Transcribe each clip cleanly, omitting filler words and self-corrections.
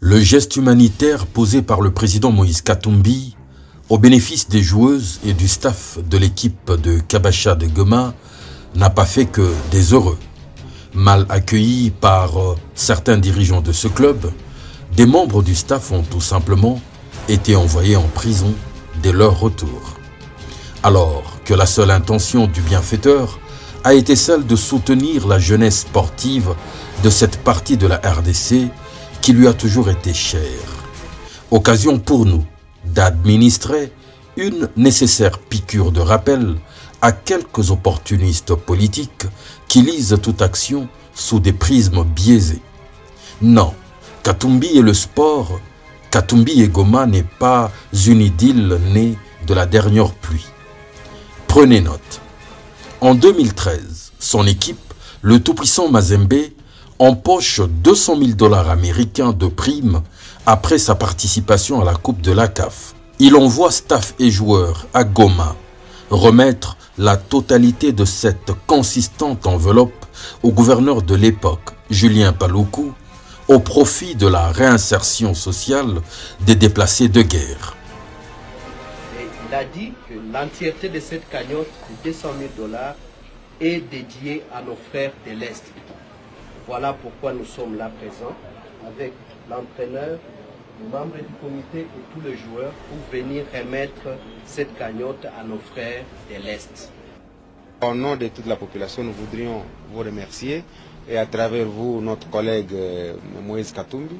Le geste humanitaire posé par le président Moïse Katumbi au bénéfice des joueuses et du staff de l'équipe de Kabasha de Goma n'a pas fait que des heureux. Mal accueillis par certains dirigeants de ce club, des membres du staff ont tout simplement été envoyés en prison dès leur retour. Alors que la seule intention du bienfaiteur a été celle de soutenir la jeunesse sportive de cette partie de la RDC qui lui a toujours été chère. Occasion pour nous d'administrer une nécessaire piqûre de rappel à quelques opportunistes politiques qui lisent toute action sous des prismes biaisés. Non, Katumbi et le sport, Katumbi et Goma n'est pas une idylle née de la dernière pluie. Prenez note. En 2013, son équipe, le tout-puissant Mazembe, empoche 200 000 $ américains de primes après sa participation à la Coupe de la CAF. Il envoie staff et joueurs à Goma remettre la totalité de cette consistante enveloppe au gouverneur de l'époque, Julien Paluku, au profit de la réinsertion sociale des déplacés de guerre. Et il a dit que l'entièreté de cette cagnotte de 200 000 $ est dédiée à nos frères de l'Est. Voilà pourquoi nous sommes là présents avec l'entraîneur, les membres du comité et tous les joueurs pour venir remettre cette cagnotte à nos frères de l'Est. Au nom de toute la population, nous voudrions vous remercier et à travers vous, notre collègue Moïse Katumbi,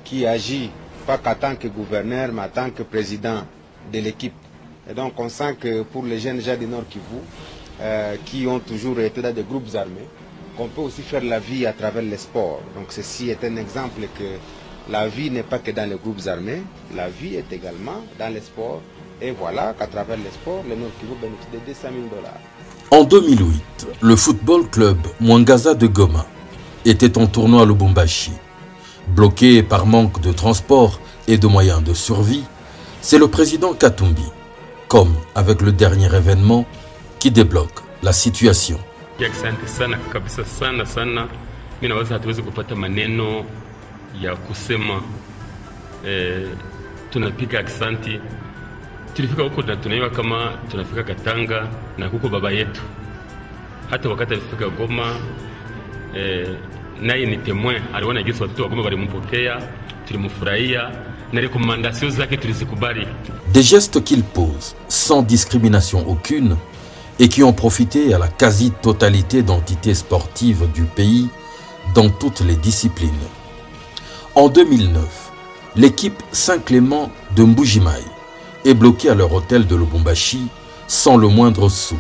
qui agit pas qu'en tant que gouverneur, mais en tant que président de l'équipe. Et donc on sent que pour les jeunes gens du Nord Kivu, qui ont toujours été dans des groupes armés, qu'on peut aussi faire la vie à travers les sports. Donc ceci est un exemple que la vie n'est pas que dans les groupes armés, la vie est également dans les sports. Et voilà qu'à travers les sports, le Nord Kivu bénéficie de 200 000 $. En 2008, le football club Mwangaza de Goma était en tournoi à Lubumbashi. Bloqué par manque de transport et de moyens de survie, c'est le président Katumbi, comme avec le dernier événement, qui débloque la situation. Asante sana kabisa sana. Mimi naweza hatuwezi kupata maneno ya kusema tunapiga asante. Tulifika huko na tunaiwa kama tunafika Katanga na huko baba yetu. Hata wakati alifika Goma naye ni témoin, aliona jinsi watoto wa Goma walimpokea, tulimfurahia na recommandation zake tulizikubali. Des gestes qu'il pose sans discrimination aucune et qui ont profité à la quasi-totalité d'entités sportives du pays dans toutes les disciplines. En 2009, l'équipe Saint-Clément de Mbujimaï est bloquée à leur hôtel de Lubumbashi sans le moindre sou.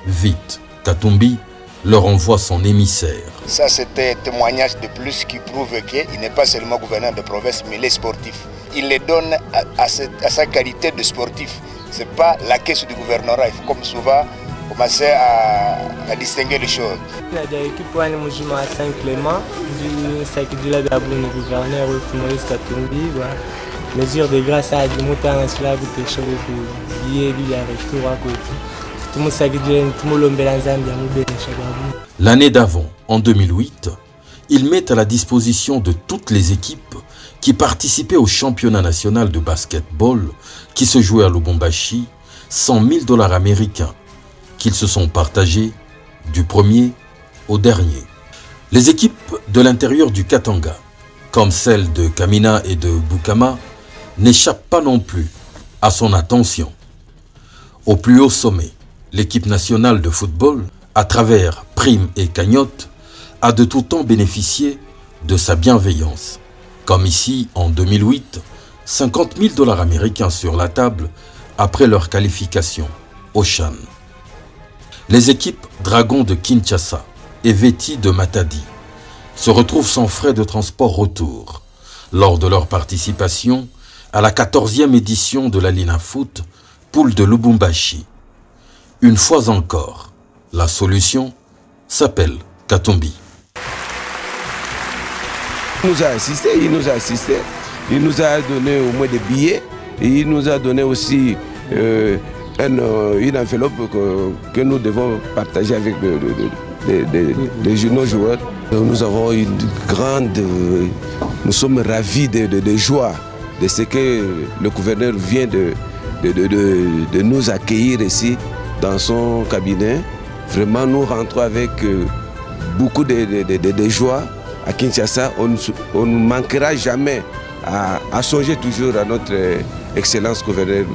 Vite, Katumbi leur envoie son émissaire. Ça, c'était un témoignage de plus qui prouve qu'il n'est pas seulement gouverneur de province, mais il est sportif. Il les donne à sa qualité de sportif. Ce n'est pas la caisse du gouvernorat. Il faut comme souvent commencer à distinguer les choses. L'équipe Mujima à Saint-Clément, du gouverneur Moïse Katumbi, mesure de grâce à du montant à cela, des choses L'année d'avant, en 2008, il met à la disposition de toutes les équipes qui participaient au championnat national de basketball qui se jouait à Lubumbashi 100 000 $ américains qu'ils se sont partagés du premier au dernier. Les équipes de l'intérieur du Katanga, comme celles de Kamina et de Bukama, n'échappent pas non plus à son attention. Au plus haut sommet, l'équipe nationale de football, à travers primes et cagnottes, a de tout temps bénéficié de sa bienveillance. Comme ici, en 2008, 50 000 $ américains sur la table après leur qualification au CHAN. Les équipes Dragons de Kinshasa et Veti de Matadi se retrouvent sans frais de transport retour lors de leur participation à la 14e édition de la Lina Foot, poule de Lubumbashi. Une fois encore, la solution s'appelle Katumbi. Il nous a assisté, il nous a donné au moins des billets, et il nous a donné aussi une enveloppe que nous devons partager avec nos joueurs. Nous avons une grande nous sommes ravis de joie de ce que le gouverneur vient de nous accueillir ici dans son cabinet. Vraiment, nous rentrons avec beaucoup de joie à Kinshasa. On ne manquera jamais à songer toujours à notre excellence gouverneur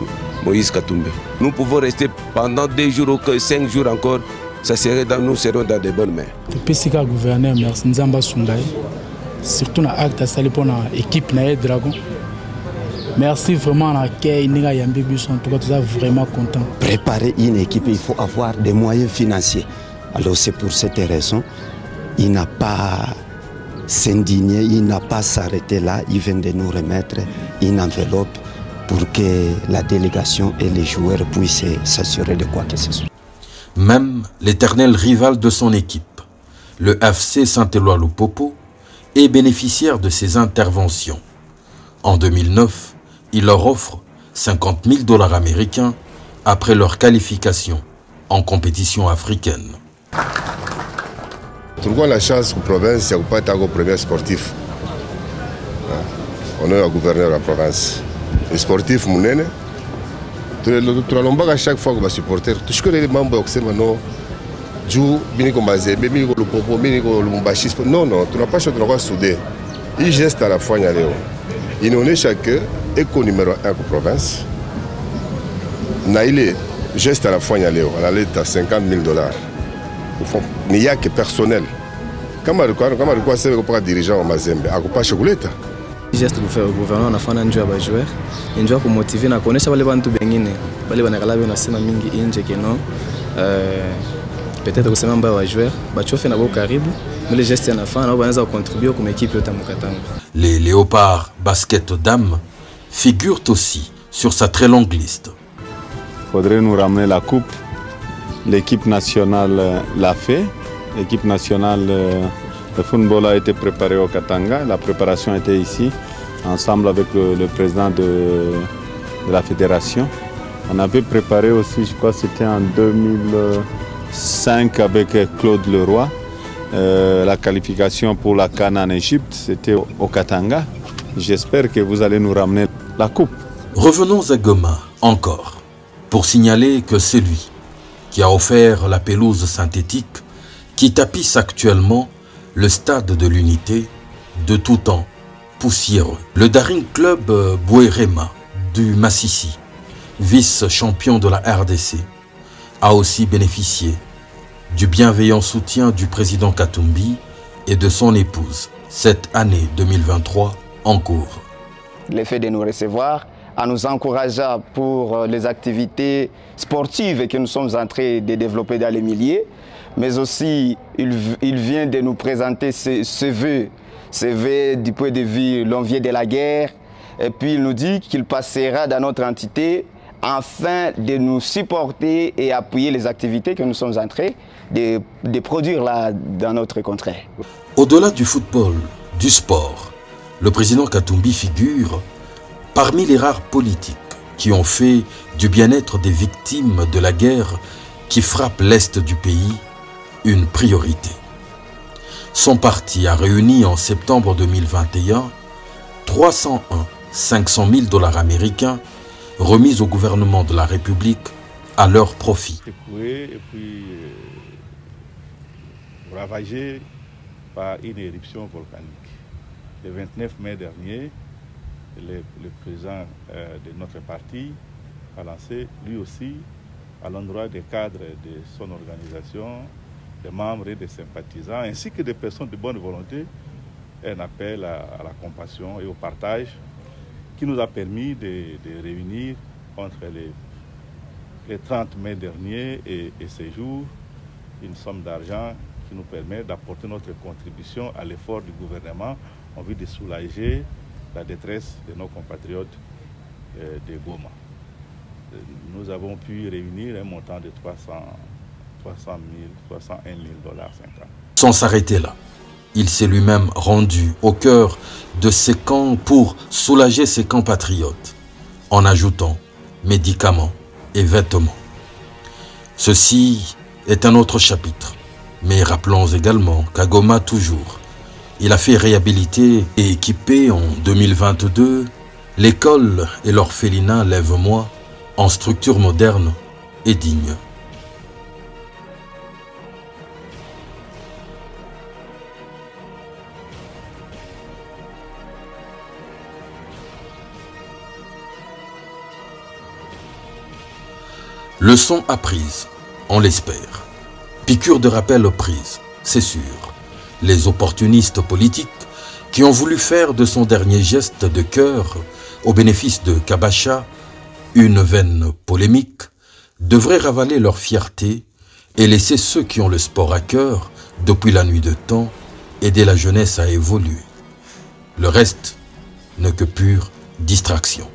Moïse Katumbi. Nous pouvons rester pendant 2 jours ou 5 jours encore. Nous serons dans de bonnes mains. Depuis que le gouverneur, merci Nzamba Sungai, surtout dans l'acte de pour l'équipe de Dragon. Merci vraiment à l'accueil, en tout cas, nous sommes vraiment contents. Préparer une équipe, il faut avoir des moyens financiers. Alors c'est pour cette raison, il n'a pas s'indigné, il n'a pas s'arrêté là, il vient de nous remettre une enveloppe pour que la délégation et les joueurs puissent s'assurer de quoi que ce soit. Même l'éternel rival de son équipe, le FC Saint-Éloi-Lupopo, est bénéficiaire de ses interventions. En 2009, il leur offre 50 000 $ américains après leur qualification en compétition africaine. Pourquoi la chance pour la province, il n'y a pas été un premier sportif. On est un gouverneur de la province. Les sportifs, tu as chaque fois que les supporters, tu sais que les membres de maintenant jouent, non, non, tu n'as pas choisi de souder. Ils gestent à la fois. Il y a chacun éco numéro 1 pour la province. Naïle geste à la fois. On a l'état 50 000 $. Il n'y a que personnel. Comment c'est que les dirigeants au Mazembe a pas chocolate? Geste pour faire le gouvernement, on a un joueur à jouer. Un joueur pour motiver, on connaît ça, les gens qui sont peut-être que c'est un bon joueur. Mais les gestes en contribuer comme équipe. Les Léopards basket dames figurent aussi sur sa très longue liste. Il faudrait nous ramener la coupe. L'équipe nationale l'a fait. L'équipe nationale de football a été préparée au Katanga. La préparation était ici, ensemble avec le président de la fédération. On avait préparé aussi, je crois que c'était en 2005 avec Claude Leroy. La qualification pour la CAN en Égypte, c'était au Katanga. J'espère que vous allez nous ramener la coupe. Revenons à Goma encore, pour signaler que c'est lui qui a offert la pelouse synthétique qui tapisse actuellement le stade de l'Unité, de tout temps poussiéreux. Le Daring Club Bouérema du Massissi, vice-champion de la RDC, a aussi bénéficié du bienveillant soutien du président Katumbi et de son épouse cette année 2023 en cours. Le fait de nous recevoir en nous encourageant pour les activités sportives que nous sommes en train de développer dans les milieux, mais aussi il vient de nous présenter ses vœux du point de vue l'envier de la guerre, et puis il nous dit qu'il passera dans notre entité afin de nous supporter et appuyer les activités que nous sommes en train de produire là dans notre contrée. Au-delà du football, du sport, le président Katumbi figure parmi les rares politiques qui ont fait du bien-être des victimes de la guerre qui frappe l'Est du pays une priorité. Son parti a réuni en septembre 2021 500 000 $ américains remis au gouvernement de la République à leur profit. Et puis ravagé par une éruption volcanique. Le 29 mai dernier, le président de notre parti a lancé lui aussi, à l'endroit des cadres de son organisation, des membres et des sympathisants, ainsi que des personnes de bonne volonté, un appel à la compassion et au partage qui nous a permis de réunir entre les 30 mai dernier et ces jours une somme d'argent qui nous permet d'apporter notre contribution à l'effort du gouvernement en vue de soulager la détresse de nos compatriotes de Goma. Nous avons pu réunir un montant de 301 000 $. Sans s'arrêter là, il s'est lui-même rendu au cœur de ces camps pour soulager ses compatriotes, en ajoutant médicaments et vêtements. Ceci est un autre chapitre, mais rappelons également qu'à Goma toujours, Il a fait réhabiliter et équiper en 2022 l'école et l'orphelinat Lève-moi en structure moderne et digne. Leçon apprise, on l'espère. Piqûre de rappel prise, c'est sûr. Les opportunistes politiques qui ont voulu faire de son dernier geste de cœur au bénéfice de Kabacha une veine polémique devraient ravaler leur fierté et laisser ceux qui ont le sport à cœur depuis la nuit de temps aider la jeunesse à évoluer. Le reste n'est que pure distraction.